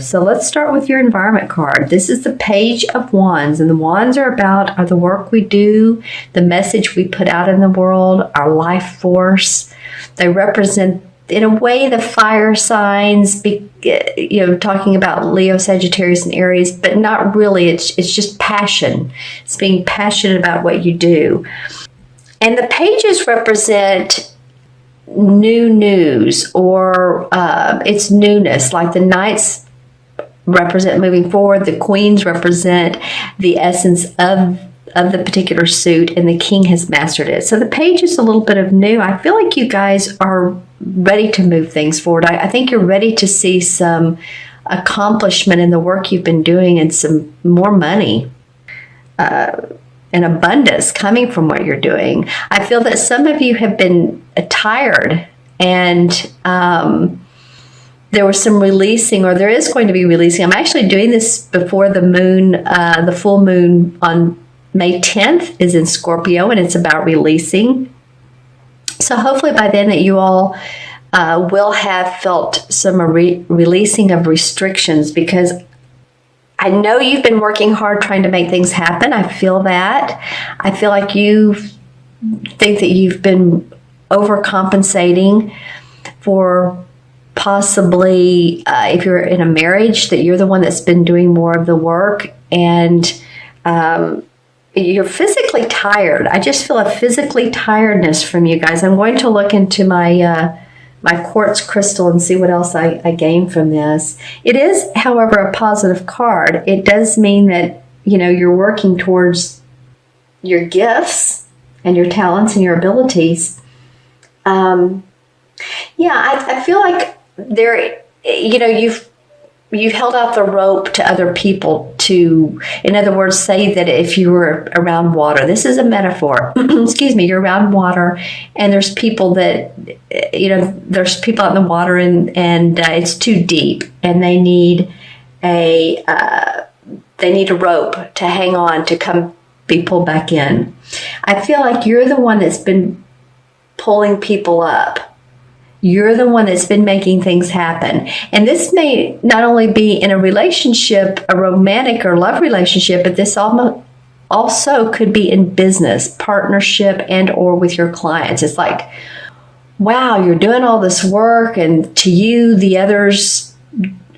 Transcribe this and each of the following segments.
So let's start with your environment card. This is the Page of Wands, and the wands are the work we do, the message we put out in the world, our life force. They represent, in a way, the fire signs, talking about Leo, Sagittarius, and Aries, but not really. It's just passion. It's being passionate about what you do. And the pages represent new news, or it's newness. Like the knights represent moving forward, the queens represent the essence of the particular suit, and the king has mastered it. So the page is a little bit of new. I feel like you guys are ready to move things forward. I think you're ready to see some accomplishment in the work you've been doing, and some more money and abundance coming from what you're doing. I feel that some of you have been tired, and there was some releasing, or there is going to be releasing. I'm actually doing this before the moon, the full moon on May 10th is in Scorpio, and it's about releasing. So hopefully by then that you all will have felt some releasing of restrictions, because I know you've been working hard trying to make things happen. I feel that. I feel like you think that you've been overcompensating for possibly, if you're in a marriage, that you're the one that's been doing more of the work, and you're physically tired. I just feel a physically tiredness from you guys. I'm going to look into my my quartz crystal and see what else I gain from this. It is, however, a positive card. It does mean that, you're working towards your gifts and your talents and your abilities. I feel like there, you've held out the rope to other people to, in other words, say that if you were around water, this is a metaphor, excuse me, you're around water, and there's people that, there's people out in the water, and it's too deep, and they need a rope to hang on to be pulled back in. I feel like you're the one that's been pulling people up. You're the one that's been making things happen. And this may not only be in a relationship, a romantic or love relationship, but this also could be in business, partnership, and or with your clients. It's like, wow, you're doing all this work, and to you, the others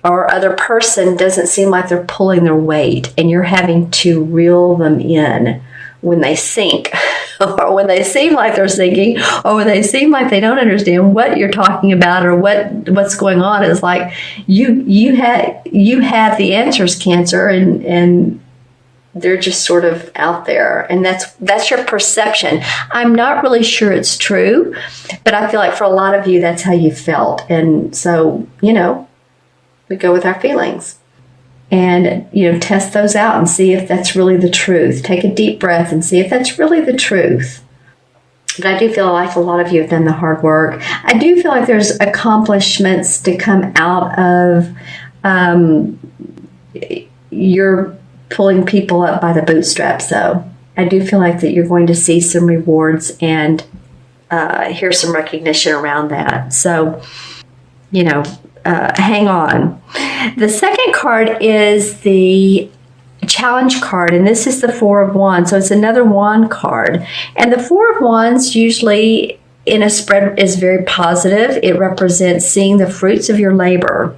or other person doesn't seem like they're pulling their weight, and you're having to reel them in when they sink. Or when they seem like they're sinking, or when they seem like they don't understand what you're talking about, or what's going on. It's like you have the answers, Cancer, and they're just sort of out there, and that's your perception. I'm not really sure it's true, but I feel like for a lot of you, that's how you felt, and so we go with our feelings. And, test those out and see if that's really the truth. Take a deep breath and see if that's really the truth. But I do feel like a lot of you have done the hard work. I do feel like there's accomplishments to come out of you're pulling people up by the bootstraps, though. I do feel like that you're going to see some rewards and hear some recognition around that. So, hang on. The second card is the challenge card, and this is the Four of Wands. So it's another wand card. And the Four of Wands usually in a spread is very positive. It represents seeing the fruits of your labor.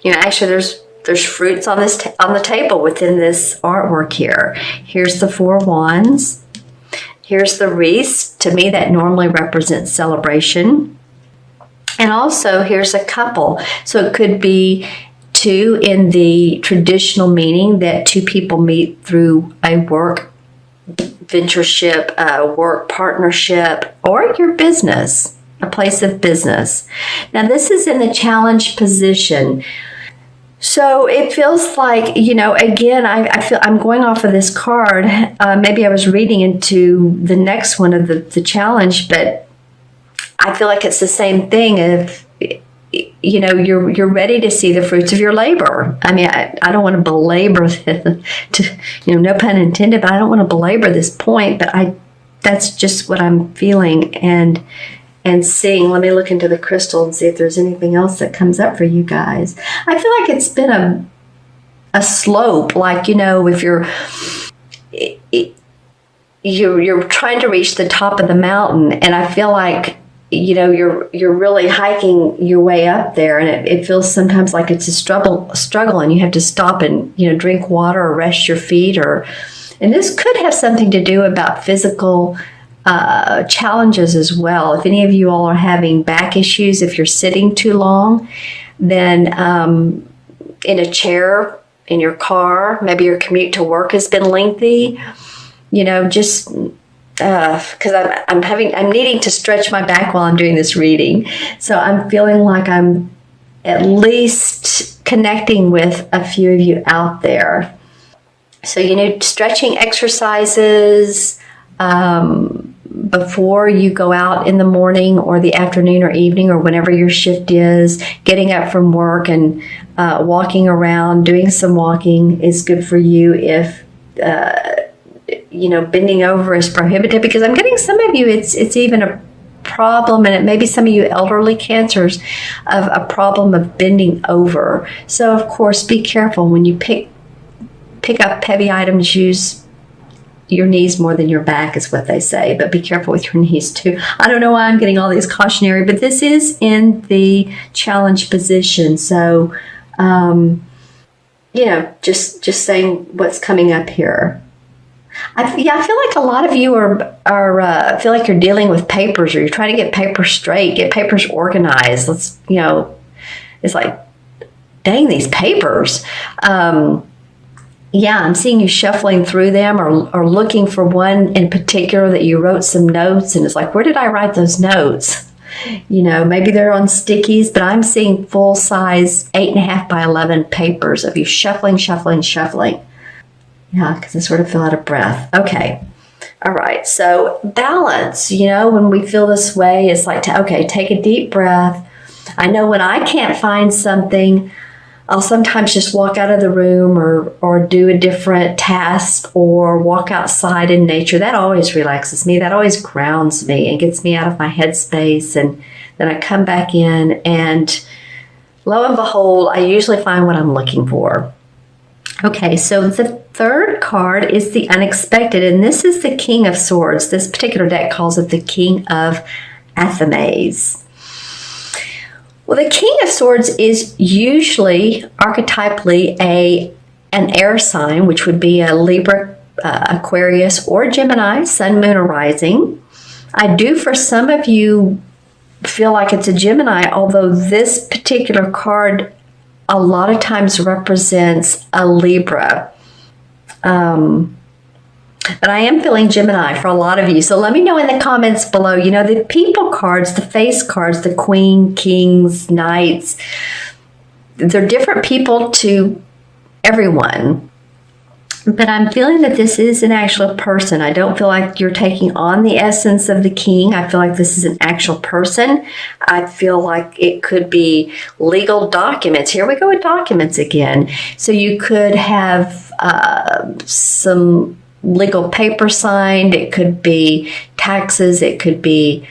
Actually there's fruits on the table within this artwork here. Here's the Four of Wands. Here's the wreath. To me, that normally represents celebration. And also, here's a couple. So it could be two in the traditional meaning that two people meet through a work ventureship, work partnership, or your business, a place of business. Now, this is in the challenge position. So it feels like, again, I feel I'm going off of this card. Maybe I was reading into the next one of the challenge, but I feel like it's the same thing. If you're ready to see the fruits of your labor. I mean, I don't want to belabor no pun intended, but I don't want to belabor this point. But that's just what I'm feeling, and and seeing. Let me look into the crystal and see if there's anything else that comes up for you guys. I feel like it's been a slope, like, if you're trying to reach the top of the mountain, and I feel like you're really hiking your way up there, and it feels sometimes like it's a struggle, and you have to stop and drink water or rest your feet, and this could have something to do about physical challenges as well. If any of you all are having back issues, if you're sitting too long, then in a chair, in your car, maybe your commute to work has been lengthy, just because I'm needing to stretch my back while I'm doing this reading. So I'm feeling like I'm at least connecting with a few of you out there. So, stretching exercises before you go out in the morning or the afternoon or evening or whenever your shift is, getting up from work and walking around, doing some walking is good for you. If bending over is prohibited, because I'm getting some of you, it's even a problem, and it may be some of you elderly cancers, of a problem of bending over. So of course, be careful when you pick up heavy items. Use your knees more than your back is what they say, but be careful with your knees too. I don't know why I'm getting all these cautionary, but this is in the challenge position. So, just saying what's coming up here. I feel like a lot of you are feel like you're dealing with papers, or you're trying to get papers straight, get papers organized. It's like, dang, these papers. I'm seeing you shuffling through them, or looking for one in particular that you wrote some notes, and it's like, where did I write those notes? Maybe they're on stickies, but I'm seeing full size 8.5 by 11 papers of you shuffling. Yeah, because I sort of feel out of breath. Okay. All right. So balance, when we feel this way, it's like, take a deep breath. I know when I can't find something, I'll sometimes just walk out of the room or do a different task or walk outside in nature. That always relaxes me. That always grounds me and gets me out of my headspace. And then I come back in, and lo and behold, I usually find what I'm looking for. Okay, so the third card is the unexpected, and this is the King of Swords. This particular deck calls it the King of Athames. Well, the King of Swords is usually archetypally an air sign, which would be a Libra, Aquarius, or Gemini, Sun, Moon, or Rising. I do, for some of you, feel like it's a Gemini, although this particular card a lot of times represents a Libra. But I am feeling Gemini for a lot of you. So let me know in the comments below. The people cards, the face cards, the Queen, Kings, Knights, they're different people to everyone. But I'm feeling that this is an actual person. I don't feel like you're taking on the essence of the king. I feel like this is an actual person. I feel like it could be legal documents. Here we go with documents again. So you could have some legal paper signed. It could be taxes. It could be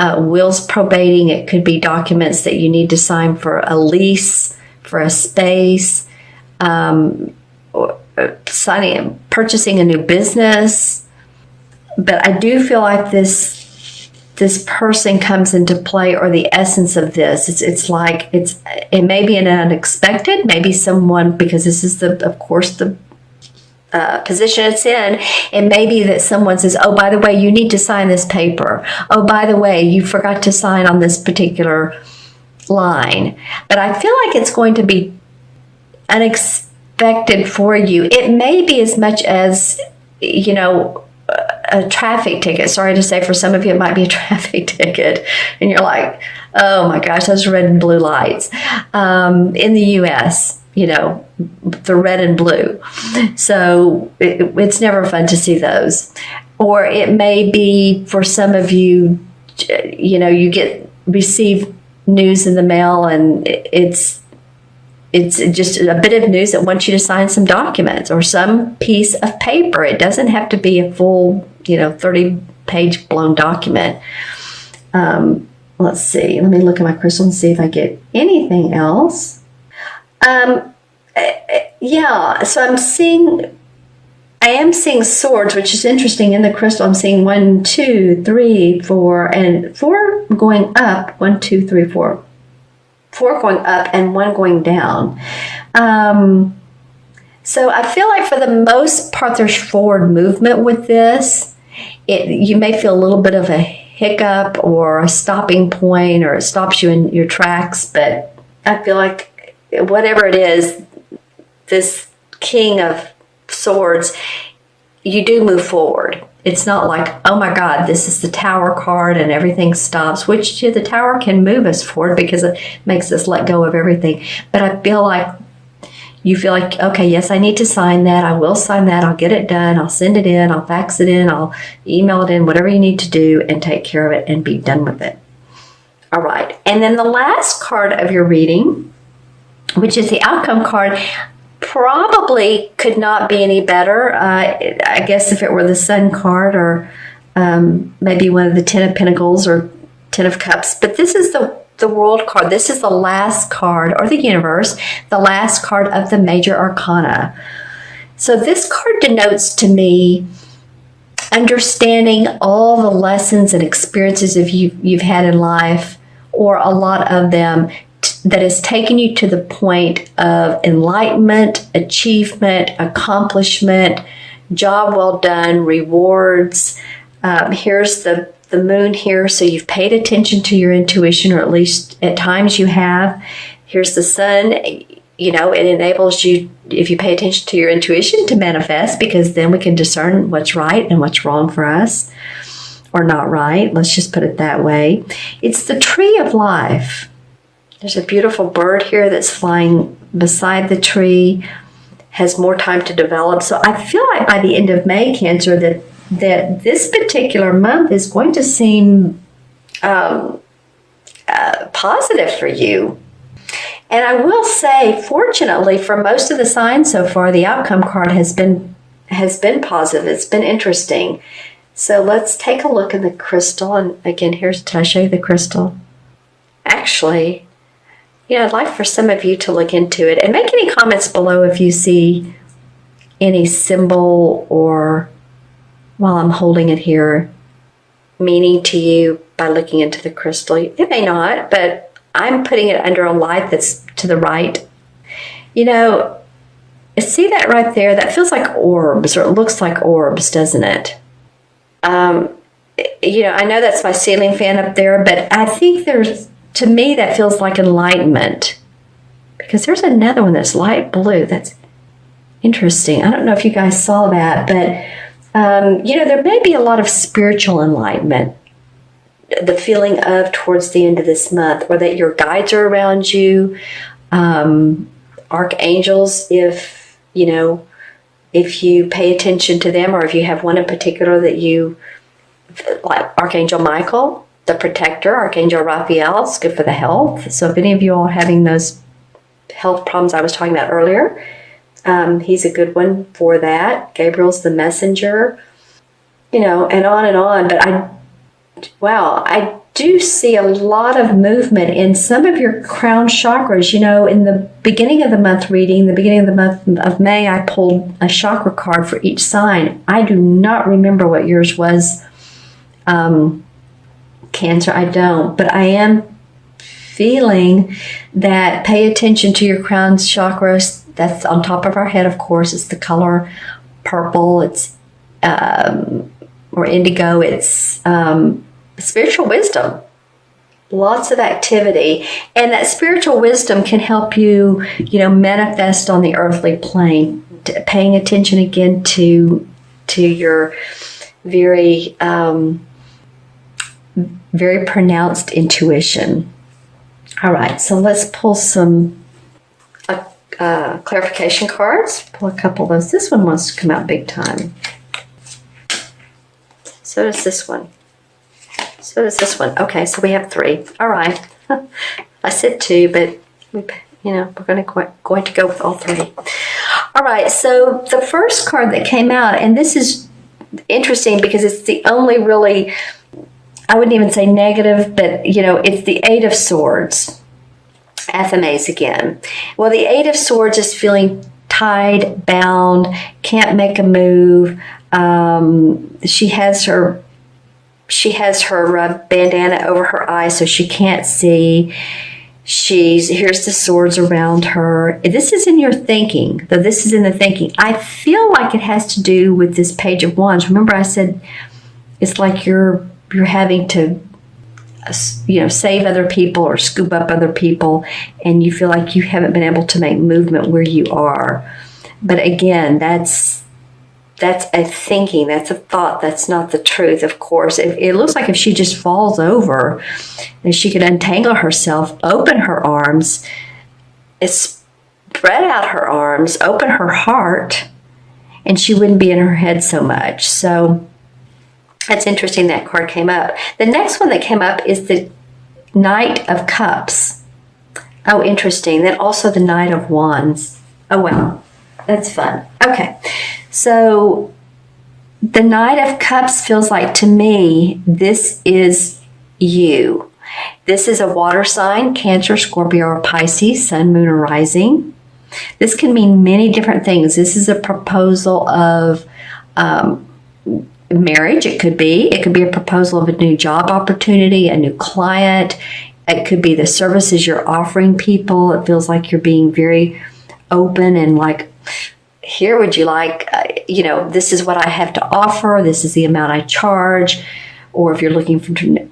wills probating. It could be documents that you need to sign for a lease, for a space, purchasing a new business. But I do feel like this person comes into play, or the essence of this. It may be an unexpected, maybe someone, because this is of course the position it's in. It may be that someone says, oh, by the way, you need to sign this paper. Oh, by the way, you forgot to sign on this particular line. But I feel like it's going to be unexpected for you. It may be as much as, a traffic ticket. Sorry to say, for some of you, it might be a traffic ticket. And you're like, oh my gosh, those red and blue lights. In the U.S., the red and blue. So it's never fun to see those. Or it may be for some of you, you receive news in the mail, and it's just a bit of news that wants you to sign some documents or some piece of paper. It doesn't have to be a full, 30-page blown document. Let's see. Let me look at my crystal and see if I get anything else. Yeah, so I am seeing swords, which is interesting in the crystal. I'm seeing 1, 2, 3, 4, and 4 going up. 1, 2, 3, 4. 4 going up and 1 going down. So I feel like for the most part, there's forward movement with this. You may feel a little bit of a hiccup or a stopping point, or it stops you in your tracks, but I feel like whatever it is, this King of Swords, you do move forward. It's not like, oh my God, this is the Tower card and everything stops, which the Tower can move us forward because it makes us let go of everything. But I feel like you feel like, okay, yes, I need to sign that. I will sign that. I'll get it done. I'll send it in. I'll fax it in. I'll email it in, whatever you need to do, and take care of it and be done with it. All right. And then the last card of your reading, which is the outcome card, probably could not be any better. I guess if it were the Sun card, or maybe one of the Ten of Pentacles or Ten of Cups. But this is the World card. This is the last card, or the Universe, the last card of the Major Arcana. So this card denotes to me understanding all the lessons and experiences you've had in life, or a lot of them, that has taken you to the point of enlightenment, achievement, accomplishment, job well done, rewards. Here's the Moon here, so you've paid attention to your intuition, or at least at times you have. Here's the Sun. You know, it enables you, if you pay attention to your intuition, to manifest, because then we can discern what's right and what's wrong for us, or not right. Let's just put it that way. It's the Tree of Life. There's a beautiful bird here that's flying beside the tree, has more time to develop. So I feel like by the end of May, Cancer, that this particular month is going to seem positive for you. And I will say, fortunately, for most of the signs so far, the outcome card has been positive. It's been interesting. So let's take a look at the crystal. And again, did I show you the crystal? Actually, I'd like for some of you to look into it and make any comments below if you see any symbol, or while I'm holding it here, meaning to you by looking into the crystal. It may not, but I'm putting it under a light that's to the right. See that right there? That feels like orbs, or it looks like orbs, doesn't it? I know that's my ceiling fan up there, but I think to me, that feels like enlightenment, because there's another one that's light blue. That's interesting. I don't know if you guys saw that, but, there may be a lot of spiritual enlightenment, the feeling of towards the end of this month, or that your guides are around you, archangels, if you pay attention to them, or if you have one in particular that you like, Archangel Michael, the protector, Archangel Raphael, is good for the health. So if any of you are having those health problems I was talking about earlier, he's a good one for that. Gabriel's the messenger, and on and on. But I do see a lot of movement in some of your crown chakras. In the beginning of the month reading, the beginning of the month of May, I pulled a chakra card for each sign. I do not remember what yours was, Cancer, I don't, but I am feeling that pay attention to your crown chakras. That's on top of our head, of course. It's the color purple. It's or indigo. It's spiritual wisdom. Lots of activity, and that spiritual wisdom can help you, manifest on the earthly plane. Paying attention again to your very very pronounced intuition. All right, so let's pull some clarification cards. Pull a couple of those. This one wants to come out big time. So does this one. So does this one. Okay, so we have 3. All right. I said 2, but we're going to go with all 3. All right, so the first card that came out, and this is interesting because it's the only really I wouldn't even say negative, but it's the Eight of Swords. Athames again. Well, the Eight of Swords is feeling tied, bound, can't make a move. She has her bandana over her eyes, so she can't see. Here's the swords around her. This is in your thinking, though. This is in the thinking. I feel like it has to do with this Page of Wands. Remember, I said it's like you're having to, save other people or scoop up other people, and you feel like you haven't been able to make movement where you are. But again, that's a thinking, that's a thought, that's not the truth, of course. It looks like if she just falls over, and she could untangle herself, open her arms, spread out her arms, open her heart, and she wouldn't be in her head so much. So that's interesting that card came up. The next one that came up is the Knight of Cups. Oh, interesting. Then also the Knight of Wands. Oh, wow. That's fun. Okay. So the Knight of Cups feels like, to me, this is you. This is a water sign, Cancer, Scorpio, or Pisces, Sun, Moon, or Rising. This can mean many different things. This is a proposal of marriage. It could be a proposal of a new job opportunity, a new client. It could be the services you're offering people. It feels like you're being very open and like, here, would you like, this is what I have to offer. This is the amount I charge. Or if you're looking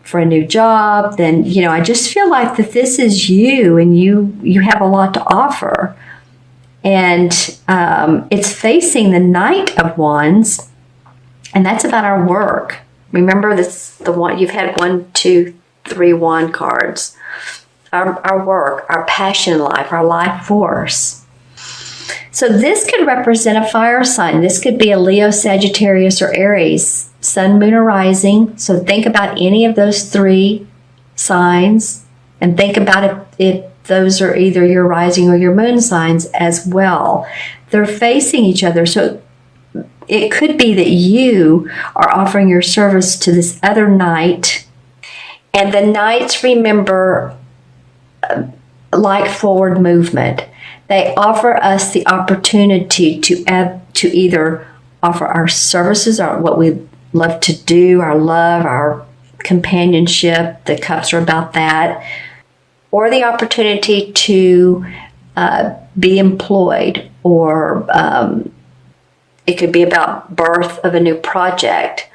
for a new job, then, I just feel like that this is you, and you have a lot to offer. And it's facing the Knight of Wands, and that's about our work. Remember, this the one you've had 1, 2, 3 wand cards. Our work, our passion in life, our life force. So this could represent a fire sign. This could be a Leo, Sagittarius, or Aries, Sun, Moon, or Rising. So think about any of those 3 signs, and think about if those are either your rising or your moon signs as well. They're facing each other. So it could be that you are offering your service to this other knight, and the knights, remember, like forward movement. They offer us the opportunity to either offer our services, or what we love to do, our love, our companionship. The cups are about that. Or the opportunity to be employed, or it could be about birth of a new project.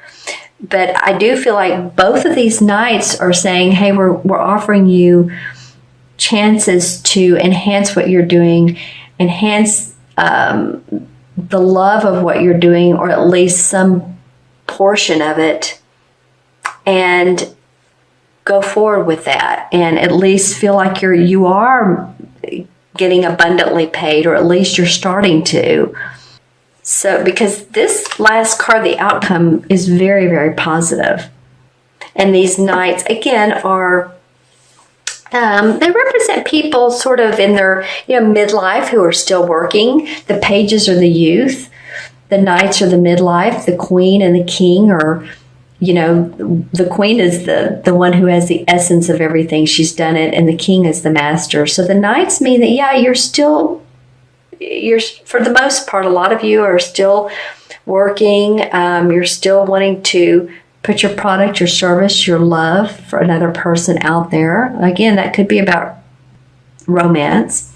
But I do feel like both of these knights are saying, hey, we're offering you chances to enhance what you're doing, enhance the love of what you're doing, or at least some portion of it, and go forward with that, and at least feel like you are getting abundantly paid, or at least you're starting to. So, because this last card, the outcome, is very, very positive. And these knights, again, are they represent people sort of in their midlife who are still working. The pages are the youth. The knights are the midlife. The queen and the king are, the queen is the one who has the essence of everything. She's done it. And the king is the master. So the knights mean that, you're for the most part, a lot of you are still working. You're still wanting to put your product, your service, your love for another person out there. Again, that could be about romance.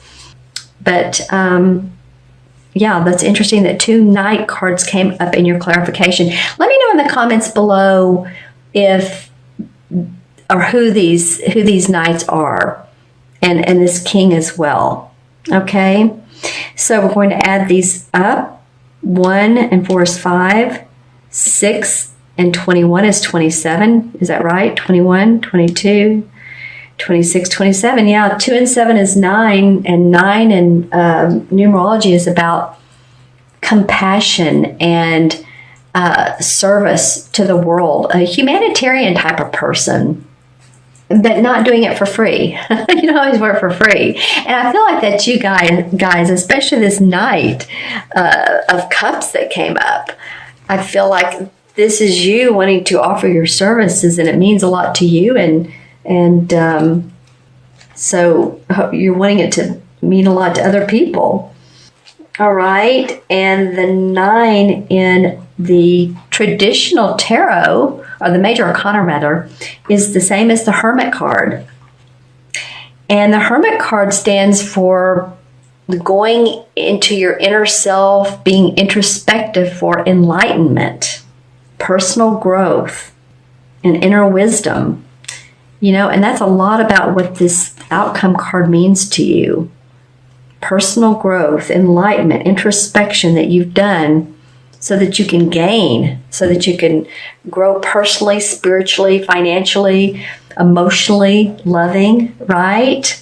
But that's interesting that 2 knight cards came up in your clarification. Let me know in the comments below if or who these knights are, and this king as well. Okay, so we're going to add these up. 1 and 4 is 5, 6 and 21 is 27. Is that right? 21, 22, 26, 27. Yeah, 2 and 7 is 9, and 9 in numerology is about compassion and service to the world. A humanitarian type of person, but not doing it for free. You don't always work for free. And I feel like that you guys, especially this Knight of Cups that came up, I feel like this is you wanting to offer your services, and it means a lot to you, and so you're wanting it to mean a lot to other people. All right, and the 9 in the traditional tarot, or the major arcana rather, is the same as the Hermit card. And the Hermit card stands for going into your inner self, being introspective for enlightenment, personal growth, and inner wisdom. And that's a lot about what this outcome card means to you. Personal growth, enlightenment, introspection that you've done so that you can gain, so that you can grow personally, spiritually, financially, emotionally, loving, right?